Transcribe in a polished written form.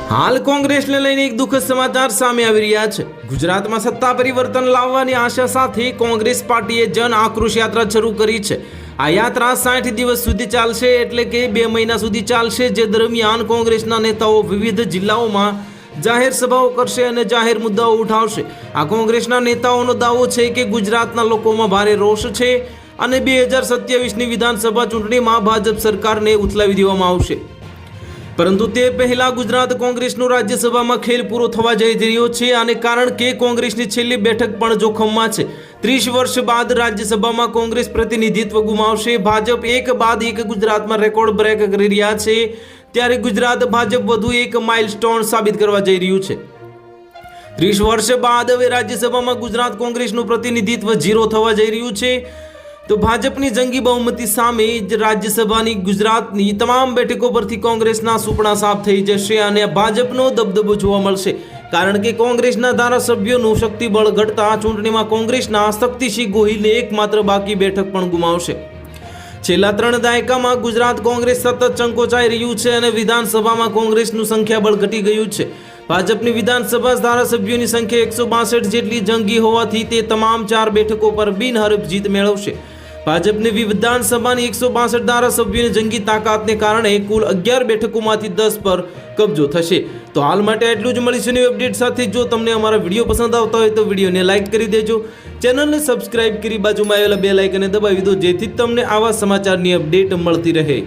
હાલ કોંગ્રેસને લઈને એક દુઃખદ સમાચાર સામે આવી રહ્યા છે। ગુજરાતમાં સત્તા પરિવર્તન લાવવાની આશા સાથે કોંગ્રેસ પાર્ટીએ જન આક્રોશ યાત્રા શરૂ કરી છે। આ યાત્રા 60 દિવસ સુધી ચાલશે, એટલે કે 2 મહિના સુધી ચાલશે, જે દરમિયાન કોંગ્રેસના નેતાઓ વિવિધ જિલ્લાઓમાં જાહેર સભાઓ કરશે અને જાહેર મુદ્દાઓ ઉઠાવશે। આ કોંગ્રેસના નેતાઓનો દાવો છે કે ગુજરાતના લોકોમાં ભારે રોષ છે અને 2027ની વિધાનસભા ચૂંટણીમાં ભાજપ સરકારને ઉથલાવી દેવામાં આવશે। પરંતુ તે પહેલા ગુજરાત કોંગ્રેસનો રાજ્યસભામાં ખેલ પૂરો થવા જઈ રહ્યો છે, અને કારણ કે કોંગ્રેસની છેલ્લી બેઠક પણ જોખમમાં છે। 30 વર્ષ બાદ રાજ્યસભામાં કોંગ્રેસ પ્રતિનિધિત્વ ગુમાવશે। ભાજપ એક બાદ એક ગુજરાતમાં રેકોર્ડ બ્રેક કરી રહ્યા છે, ત્યારે ગુજરાત ભાજપ વધુ એક માઇલસ્ટોન સાબિત કરવા જઈ રહ્યું છે। 30 વર્ષ બાદ હવે રાજ્યસભામાં ગુજરાત કોંગ્રેસનું પ્રતિનિધિત્વ 0 થવા જઈ રહ્યું છે। તો ભાજપની જંગી બહુમતી સામે જ રાજ્યસભાની ગુજરાતની તમામ બેઠકો પરથી કોંગ્રેસના સુપડા સાફ થઈ જશે અને ભાજપનો દબદબો જોવા મળશે, કારણ કે કોંગ્રેસના ધારાસભ્યોનું શક્તિબળ ઘટતા ચૂંટણીમાં કોંગ્રેસના શક્તિસિંહ ગોહિલને એકમાત્ર બાકી બેઠક પણ ગુમાવશે। છેલ્લા 3 દાયકામાં ગુજરાત કોંગ્રેસ સતત ચંકોચાઈ રહ્યું છે અને વિધાનસભામાં કોંગ્રેસનું સંખ્યાબળ ઘટી ગયું છે। ભાજપની વિધાનસભા ધારાસભ્યોની સંખ્યા 162 જેટલી જંગી હોવાથી તે તમામ 4 બેઠકો પર બિનહરીફ જીત મેળવશે। ભાજપની વિધાનસભાની 162 ધારાસભ્યોની જંગી તાકાતને કારણે કુલ 11 બેઠકોમાંથી 10 પર કબજો થશે। તો હાલ માટે એટલું જ। મળીશું નવી અપડેટ સાથે। જો તમને અમારા વિડીયો પસંદ આવતા હોય તો વિડીયોને લાઇક કરી દેજો, ચેનલને સબસ્ક્રાઇબ કરી બાજુમાં આવેલા બેલ આઇકનને દબાવી દો, જેથી તમને આવા સમાચારની અપડેટ મળતી રહે।